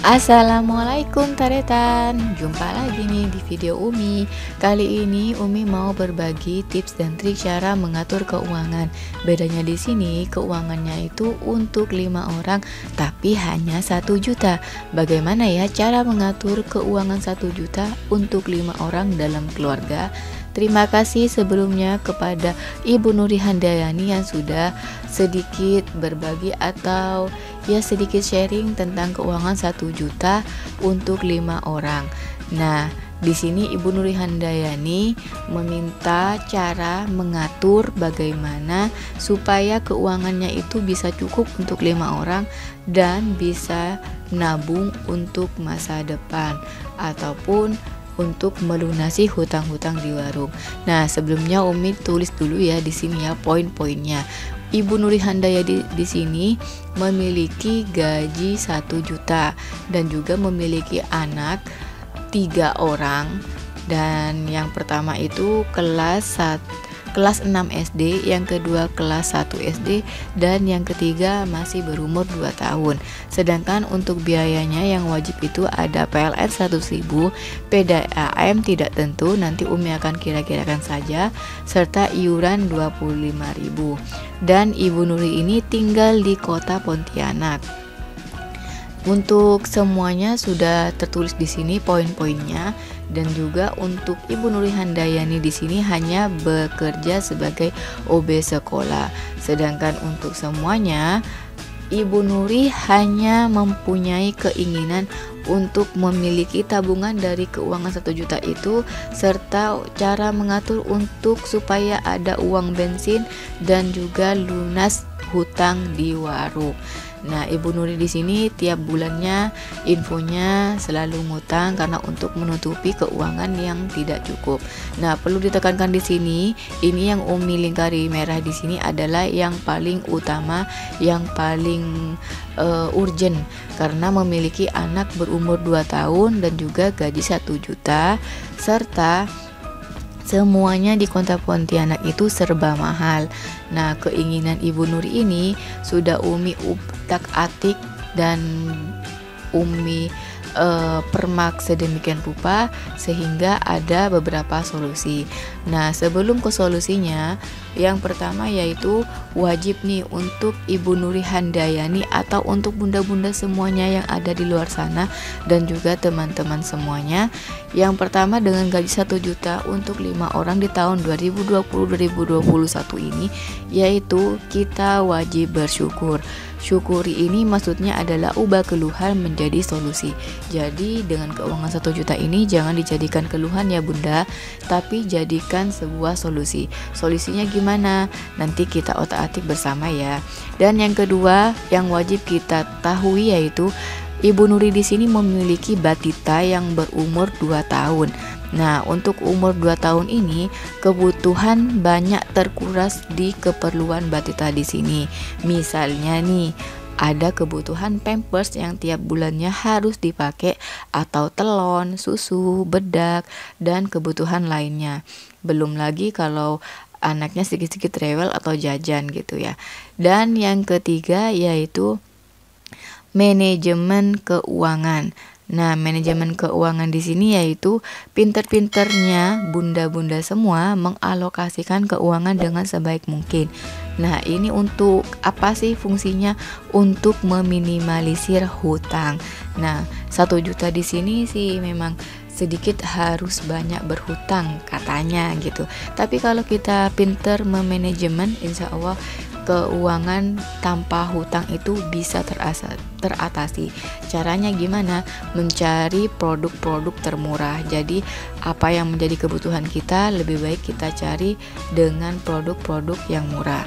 Assalamualaikum Taretan, jumpa lagi nih di video Umi. Kali ini Umi mau berbagi tips dan trik cara mengatur keuangan. Bedanya di sini keuangannya itu untuk 5 orang tapi hanya 1 juta. Bagaimana ya cara mengatur keuangan 1 juta untuk 5 orang dalam keluarga? Terima kasih sebelumnya kepada Ibu Nuri Handayani yang sudah sedikit berbagi atau ya sedikit sharing tentang keuangan 1 juta untuk 5 orang. Nah, di sini Ibu Nuri Handayani meminta cara mengatur bagaimana supaya keuangannya itu bisa cukup untuk 5 orang dan bisa nabung untuk masa depan ataupun untuk melunasi hutang-hutang di warung. Nah, sebelumnya Umi tulis dulu ya di sini ya poin-poinnya. Ibu Nuri Handayani di sini memiliki gaji 1 juta dan juga memiliki anak 3 orang, dan yang pertama itu kelas 6 SD, yang kedua kelas 1 SD, dan yang ketiga masih berumur 2 tahun. Sedangkan untuk biayanya yang wajib itu ada PLN 100.000, PDAM tidak tentu, nanti Umi akan kira-kirakan saja, serta iuran 25.000. Dan Ibu Nuri ini tinggal di kota Pontianak. Untuk semuanya sudah tertulis di sini poin-poinnya, dan juga untuk Ibu Nuri Handayani di sini hanya bekerja sebagai OB sekolah. Sedangkan untuk semuanya Ibu Nuri hanya mempunyai keinginan untuk memiliki tabungan dari keuangan 1 juta itu, serta cara mengatur untuk supaya ada uang bensin dan juga lunas hutang di warung. Nah, Ibu Nuri di sini tiap bulannya infonya selalu ngutang karena untuk menutupi keuangan yang tidak cukup. Nah, perlu ditekankan di sini, ini yang Umi lingkari merah di sini adalah yang paling utama, yang paling urgent, karena memiliki anak berumur 2 tahun dan juga gaji 1 juta, serta semuanya di kota Pontianak itu serba mahal. Nah, keinginan Ibu Nuri ini sudah Umi utak-atik dan Umi permak sedemikian rupa sehingga ada beberapa solusi. Nah, sebelum ke solusinya, yang pertama yaitu wajib nih untuk Ibu Nuri Handayani atau untuk bunda-bunda semuanya yang ada di luar sana dan juga teman-teman semuanya. Yang pertama, dengan gaji 1 juta untuk 5 orang di tahun 2020-2021 ini, yaitu kita wajib bersyukur. Syukuri ini maksudnya adalah ubah keluhan menjadi solusi. Jadi dengan keuangan 1 juta ini jangan dijadikan keluhan ya bunda, tapi jadikan sebuah solusi. Solusinya gimana? Nanti kita otak-atik bersama ya. Dan yang kedua yang wajib kita tahui yaitu Ibu Nuri di sini memiliki batita yang berumur 2 tahun. Nah, untuk umur 2 tahun ini kebutuhan banyak terkuras di keperluan batita di sini. Misalnya nih, ada kebutuhan pampers yang tiap bulannya harus dipakai, atau telon, susu, bedak, dan kebutuhan lainnya. Belum lagi kalau anaknya sedikit-sedikit rewel atau jajan gitu ya. Dan yang ketiga yaitu manajemen keuangan. Nah, manajemen keuangan di sini yaitu pinter-pinternya bunda-bunda semua mengalokasikan keuangan dengan sebaik mungkin. Nah, ini untuk apa sih fungsinya? Untuk meminimalisir hutang. Nah, 1 juta di sini sih memang sedikit harus banyak berhutang katanya gitu. Tapi kalau kita pinter memanajemen, insya Allah keuangan tanpa hutang itu bisa teratasi. Caranya gimana? Mencari produk-produk termurah. Jadi apa yang menjadi kebutuhan kita lebih baik kita cari dengan produk-produk yang murah.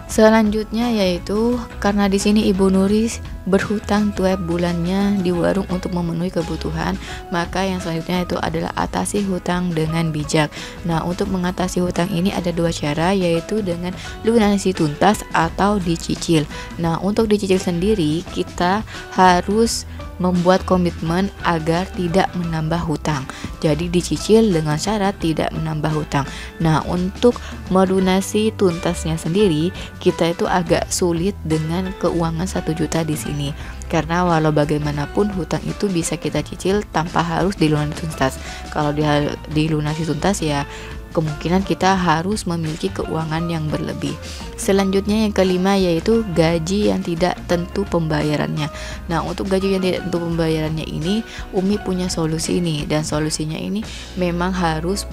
Selanjutnya yaitu karena di sini Ibu Nuri berhutang tiap bulannya di warung untuk memenuhi kebutuhan, maka yang selanjutnya itu adalah atasi hutang dengan bijak. Nah, untuk mengatasi hutang ini ada 2 cara, yaitu dengan lunasi tuntas atau dicicil. Nah, untuk dicicil sendiri kita harus membuat komitmen agar tidak menambah hutang. Jadi dicicil dengan syarat tidak menambah hutang. Nah, untuk melunasi tuntasnya sendiri, kita itu agak sulit dengan keuangan 1 juta di sini. ini. Karena walau bagaimanapun hutang itu bisa kita cicil tanpa harus dilunasi tuntas. Kalau dilunasi tuntas ya kemungkinan kita harus memiliki keuangan yang berlebih. Selanjutnya yang kelima yaitu gaji yang tidak tentu pembayarannya. Nah, untuk gaji yang tidak tentu pembayarannya ini Umi punya solusi ini, dan solusinya ini memang harus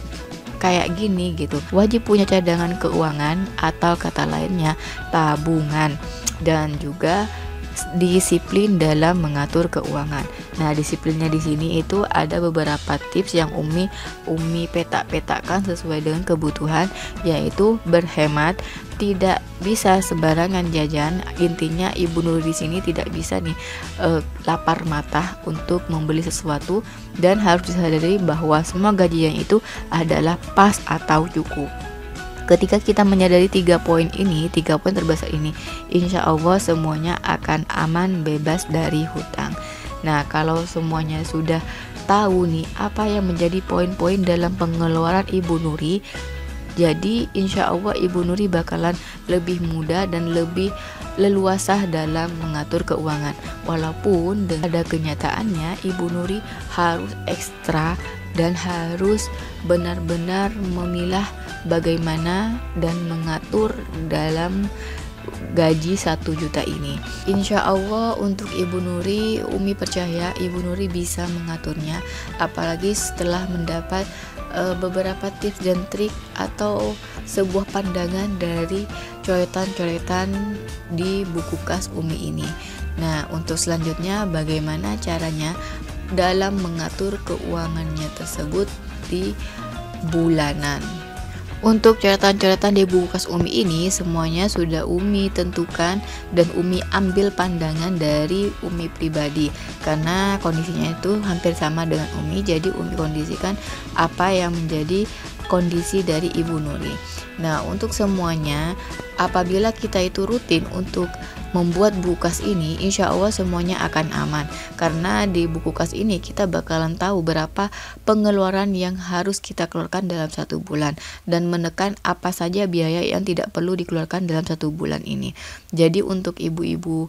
kayak gini gitu. Wajib punya cadangan keuangan atau kata lainnya tabungan, dan juga disiplin dalam mengatur keuangan. Nah, disiplinnya di sini itu ada beberapa tips yang Umi petak-petakan sesuai dengan kebutuhan, yaitu berhemat, tidak bisa sembarangan jajan. Intinya Ibu Nur di sini tidak bisa nih lapar mata untuk membeli sesuatu, dan harus disadari bahwa semua gajinya itu adalah pas atau cukup. Ketika kita menyadari 3 poin terbesar ini, insya Allah semuanya akan aman, bebas dari hutang. Nah, kalau semuanya sudah tahu nih apa yang menjadi poin-poin dalam pengeluaran Ibu Nuri, jadi insya Allah Ibu Nuri bakalan lebih mudah dan lebih leluasa dalam mengatur keuangan. Walaupun ada kenyataannya Ibu Nuri harus ekstra dan harus benar-benar memilah bagaimana dan mengatur dalam gaji 1 juta ini. Insya Allah untuk Ibu Nuri, Umi percaya Ibu Nuri bisa mengaturnya, apalagi setelah mendapat beberapa tips dan trik atau sebuah pandangan dari coretan-coretan di buku kas Umi ini. Nah, untuk selanjutnya bagaimana caranya dalam mengatur keuangannya tersebut di bulanan. Untuk coretan-coretan di buku kas Umi ini semuanya sudah Umi tentukan dan Umi ambil pandangan dari Umi pribadi, karena kondisinya itu hampir sama dengan Umi, jadi Umi kondisikan apa yang menjadi kondisi dari Ibu Nuri. Nah, untuk semuanya apabila kita itu rutin untuk membuat buku kas ini, insya Allah semuanya akan aman, karena di buku kas ini kita bakalan tahu berapa pengeluaran yang harus kita keluarkan dalam 1 bulan, dan menekan apa saja biaya yang tidak perlu dikeluarkan dalam 1 bulan ini. Jadi untuk ibu-ibu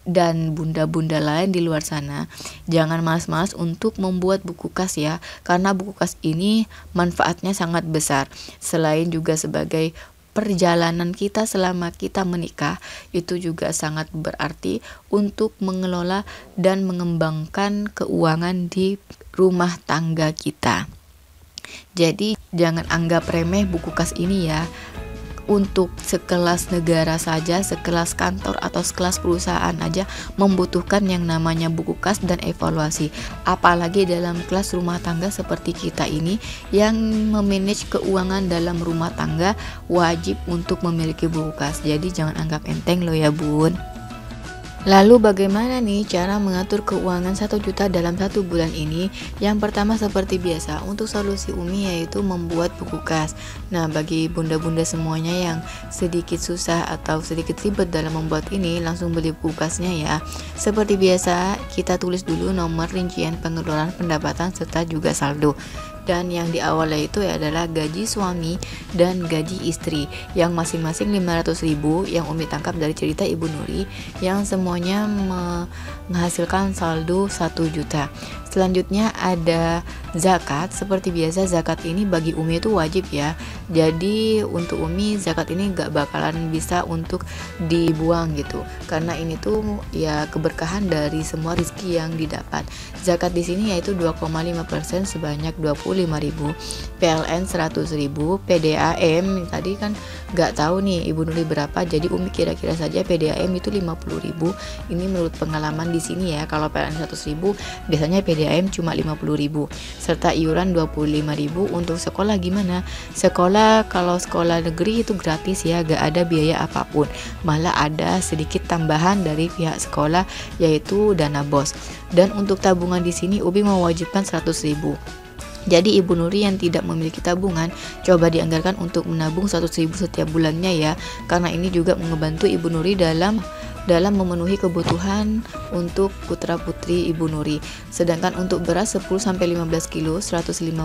dan bunda-bunda lain di luar sana, jangan malas-malas untuk membuat buku kas ya, karena buku kas ini manfaatnya sangat besar. Selain juga sebagai perjalanan kita selama kita menikah, itu juga sangat berarti untuk mengelola dan mengembangkan keuangan di rumah tangga kita. Jadi jangan anggap remeh buku kas ini ya. Untuk sekelas negara saja, sekelas kantor atau sekelas perusahaan aja membutuhkan yang namanya buku kas dan evaluasi. Apalagi dalam kelas rumah tangga seperti kita ini yang memanage keuangan dalam rumah tangga, wajib untuk memiliki buku kas. Jadi jangan anggap enteng loh ya bun. Lalu bagaimana nih cara mengatur keuangan 1 juta dalam 1 bulan ini? Yang pertama seperti biasa, untuk solusi Umi yaitu membuat buku kas. Nah, bagi bunda-bunda semuanya yang sedikit susah atau sedikit ribet dalam membuat ini, langsung beli buku kasnya ya. Seperti biasa, kita tulis dulu nomor rincian pengeluaran, pendapatan, serta juga saldo. Dan yang di awalnya itu adalah gaji suami dan gaji istri yang masing-masing 500.000 yang Umi tangkap dari cerita Ibu Nuri, yang semuanya menghasilkan saldo 1 juta. Selanjutnya ada zakat. Seperti biasa zakat ini bagi Umi itu wajib ya. Jadi untuk Umi zakat ini gak bakalan bisa untuk dibuang gitu, karena ini tuh ya keberkahan dari semua rezeki yang didapat. Zakat di sini yaitu 2,5% sebanyak 25.000, PLN 100.000, PDAM tadi kan gak tahu nih Ibu Nuri berapa, jadi Umi kira-kira saja PDAM itu 50.000. Ini menurut pengalaman di sini ya. Kalau PLN 100.000 biasanya PDAM cuma 50.000, serta iuran 25.000. Untuk sekolah gimana? Sekolah kalau sekolah negeri itu gratis ya, gak ada biaya apapun, malah ada sedikit tambahan dari pihak sekolah yaitu dana BOS. Dan untuk tabungan di sini Umi mewajibkan 100.000. Jadi Ibu Nuri yang tidak memiliki tabungan, coba dianggarkan untuk menabung 100.000 setiap bulannya ya, karena ini juga membantu Ibu Nuri dalam dalam memenuhi kebutuhan untuk putra putri Ibu Nuri. Sedangkan untuk beras 10-15 kilo 150.000.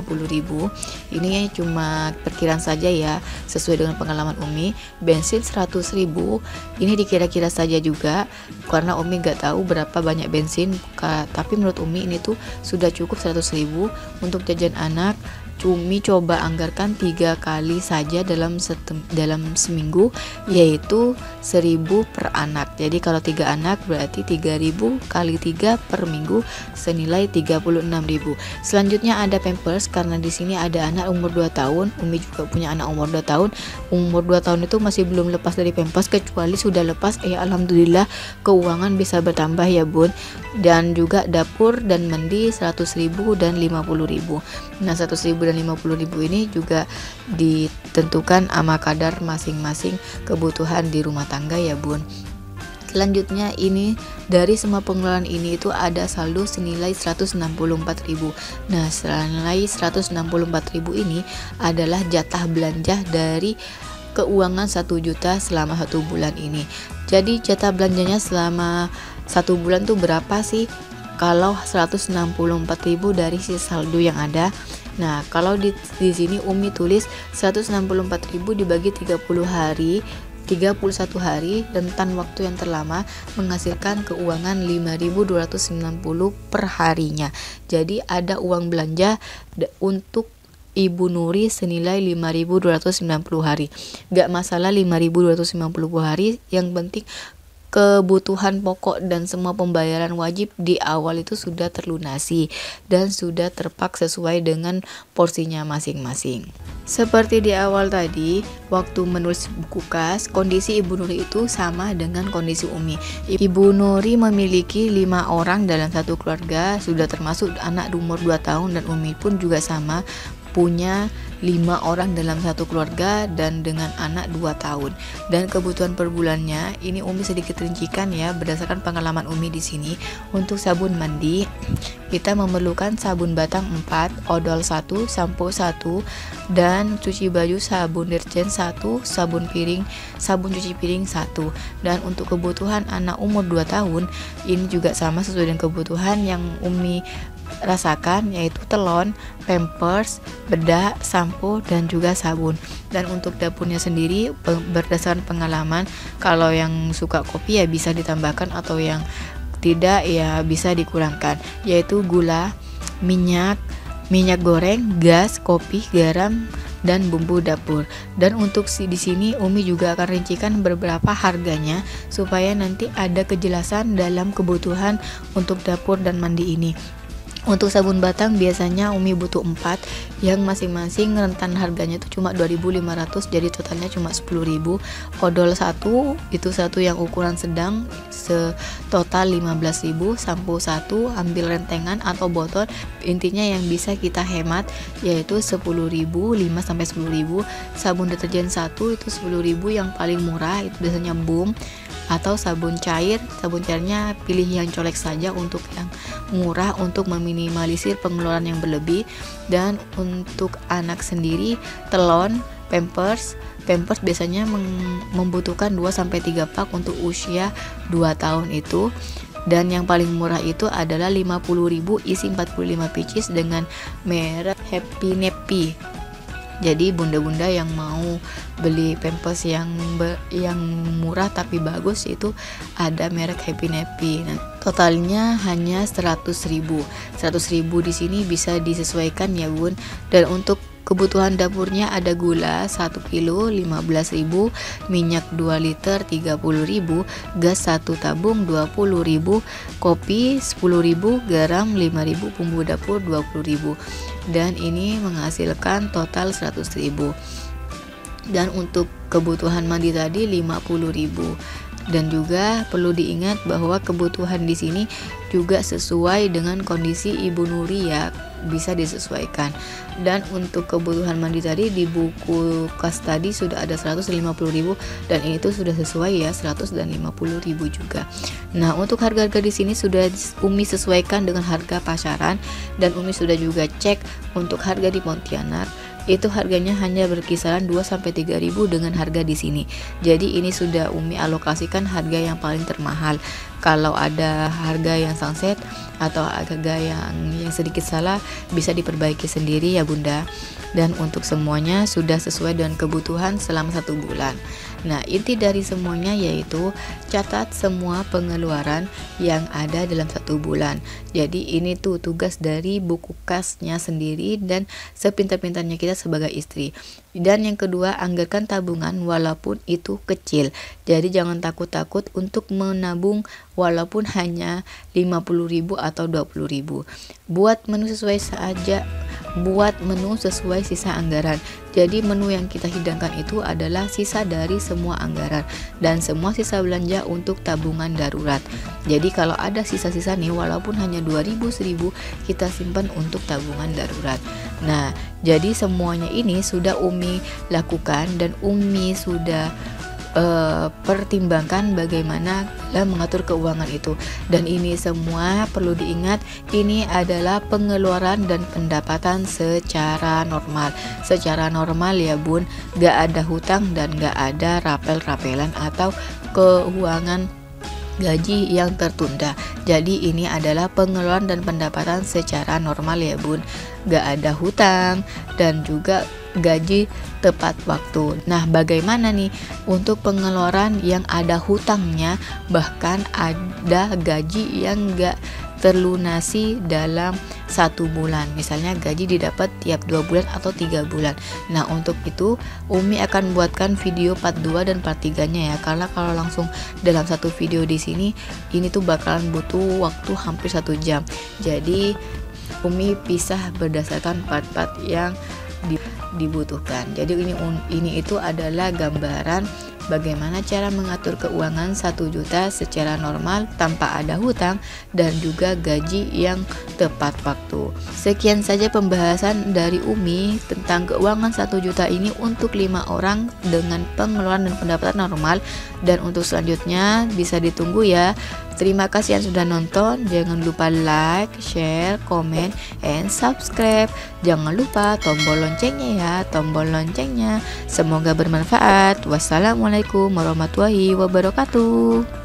Ini cuma perkiraan saja ya, sesuai dengan pengalaman Umi. Bensin 100.000, ini dikira-kira saja juga karena Umi gak tahu berapa banyak bensin, tapi menurut Umi ini tuh sudah cukup 100.000 untuk jajan anak. Umi coba anggarkan 3 kali saja dalam seminggu, yaitu 1.000 per anak. Jadi kalau 3 anak berarti 3.000 kali 3 per minggu senilai 36.000. Selanjutnya ada pampers, karena di sini ada anak umur 2 tahun. Umi juga punya anak umur 2 tahun. Umur 2 tahun itu masih belum lepas dari pampers, kecuali sudah lepas alhamdulillah keuangan bisa bertambah ya Bun. Dan juga dapur dan mandi 100.000 dan 50.000. Nah 100.000 dan 50.000 ini juga ditentukan sama kadar masing-masing kebutuhan di rumah tangga ya Bun. Selanjutnya ini dari semua pengeluaran ini itu ada saldo senilai 164.000. Nah senilai 164.000 ini adalah jatah belanja dari keuangan 1 juta selama 1 bulan ini. Jadi jatah belanjanya selama 1 bulan tuh berapa sih? Kalau 164.000 dari si saldo yang ada. Nah, kalau di sini Umi tulis 164.000 dibagi 30 hari, 31 hari, rentan waktu yang terlama menghasilkan keuangan 5.290 per harinya. Jadi ada uang belanja untuk Ibu Nuri senilai 5.290 hari. Gak masalah 5.290 hari, yang penting kebutuhan pokok dan semua pembayaran wajib di awal itu sudah terlunasi dan sudah terpak sesuai dengan porsinya masing-masing. Seperti di awal tadi, waktu menulis buku kas, kondisi Ibu Nuri itu sama dengan kondisi Umi. Ibu Nuri memiliki 5 orang dalam satu keluarga, sudah termasuk anak umur 2 tahun, dan Umi pun juga sama, punya 5 orang dalam satu keluarga dan dengan anak 2 tahun. Dan kebutuhan per bulannya ini Umi sedikit rincikan ya berdasarkan pengalaman Umi di sini. Untuk sabun mandi kita memerlukan sabun batang 4, odol 1, sampo 1, dan cuci baju sabun deterjen 1, sabun cuci piring 1. Dan untuk kebutuhan anak umur 2 tahun ini juga sama sesuai dengan kebutuhan yang Umi rasakan, yaitu telon, pampers, bedak, sampo, dan juga sabun. Dan untuk dapurnya sendiri berdasarkan pengalaman, kalau yang suka kopi ya bisa ditambahkan, atau yang tidak ya bisa dikurangkan, yaitu gula, minyak goreng, gas, kopi, garam, dan bumbu dapur. Dan untuk di sini Umi juga akan rincikan beberapa harganya supaya nanti ada kejelasan dalam kebutuhan untuk dapur dan mandi ini. Untuk sabun batang biasanya Umi butuh 4, yang masing-masing rentan harganya itu cuma 2.500, jadi totalnya cuma 10.000. Odol 1 itu satu yang ukuran sedang total 15.000. Sampo 1 ambil rentengan atau botol, intinya yang bisa kita hemat yaitu 10.000, 5 sampai 10.000. Sabun deterjen 1 itu 10.000, yang paling murah itu biasanya Boom, atau sabun cairnya pilih yang colek saja untuk yang murah untuk meminimalisir pengeluaran yang berlebih. Dan untuk anak sendiri telon, pampers biasanya membutuhkan 2-3 pak untuk usia 2 tahun itu. Dan yang paling murah itu adalah 50.000 isi 45 pieces dengan merek Happy Nappy. Jadi bunda-bunda yang mau beli pampers yang murah tapi bagus itu ada merek Happy Nappy. Nah, totalnya hanya 100.000. 100.000 di sini bisa disesuaikan ya Bun. Dan untuk kebutuhan dapurnya ada gula 1 kilo 15.000, minyak 2 liter 30.000, gas 1 tabung 20.000, kopi 10.000, garam 5.000, bumbu dapur 20.000. Dan ini menghasilkan total 100.000. Dan untuk kebutuhan mandi tadi 50.000. Dan juga perlu diingat bahwa kebutuhan di sini juga sesuai dengan kondisi Ibu Nuri ya, bisa disesuaikan. Dan untuk kebutuhan mandi tadi di buku kas tadi sudah ada 150.000, dan ini tuh sudah sesuai ya 150.000 juga. Nah, untuk harga-harga di sini sudah Umi sesuaikan dengan harga pasaran, dan Umi sudah juga cek untuk harga di Pontianak. itu harganya hanya berkisaran 2-3 ribu dengan harga di sini. Jadi ini sudah Umi alokasikan harga yang paling termahal. Kalau ada harga yang sunset atau harga yang sedikit salah, bisa diperbaiki sendiri ya Bunda. Dan untuk semuanya sudah sesuai dengan kebutuhan selama 1 bulan. Nah, inti dari semuanya yaitu catat semua pengeluaran yang ada dalam 1 bulan. Jadi ini tuh tugas dari buku kasnya sendiri dan sepintar-pintarnya kita sebagai istri. Dan yang kedua, anggarkan tabungan walaupun itu kecil. Jadi jangan takut-takut untuk menabung walaupun hanya 50.000 atau 20.000. Buat menu sesuai saja. Buat menu sesuai sisa anggaran. Jadi menu yang kita hidangkan itu adalah sisa dari semua anggaran dan semua sisa belanja untuk tabungan darurat. Jadi kalau ada sisa-sisa nih, walaupun hanya 2.000, 1.000, kita simpan untuk tabungan darurat. Nah, jadi semuanya ini sudah Umi lakukan dan Umi sudah pertimbangkan bagaimana dalam mengatur keuangan itu. Dan ini semua perlu diingat, ini adalah pengeluaran dan pendapatan secara normal. Secara normal ya Bun, gak ada hutang dan gak ada rapel-rapelan atau keuangan gaji yang tertunda. Jadi ini adalah pengeluaran dan pendapatan secara normal ya Bun, gak ada hutang dan juga gaji tepat waktu. Nah, bagaimana nih untuk pengeluaran yang ada hutangnya, bahkan ada gaji yang gak terlunasi dalam 1 bulan, misalnya gaji didapat tiap 2 bulan atau 3 bulan. Nah, untuk itu Umi akan buatkan video part 2 dan part 3 nya ya, karena kalau langsung dalam satu video di sini ini tuh bakalan butuh waktu hampir 1 jam. Jadi Umi pisah berdasarkan part-part yang dibutuhkan. Jadi ini itu adalah gambaran bagaimana cara mengatur keuangan 1 juta secara normal tanpa ada hutang dan juga gaji yang tepat waktu. Sekian saja pembahasan dari Umi tentang keuangan 1 juta ini untuk 5 orang dengan pengeluaran dan pendapatan normal, dan untuk selanjutnya bisa ditunggu ya. Terima kasih yang sudah nonton. Jangan lupa like, share, komen, and subscribe. Jangan lupa tombol loncengnya ya, tombol loncengnya. Semoga bermanfaat. Wassalamualaikum warahmatullahi wabarakatuh.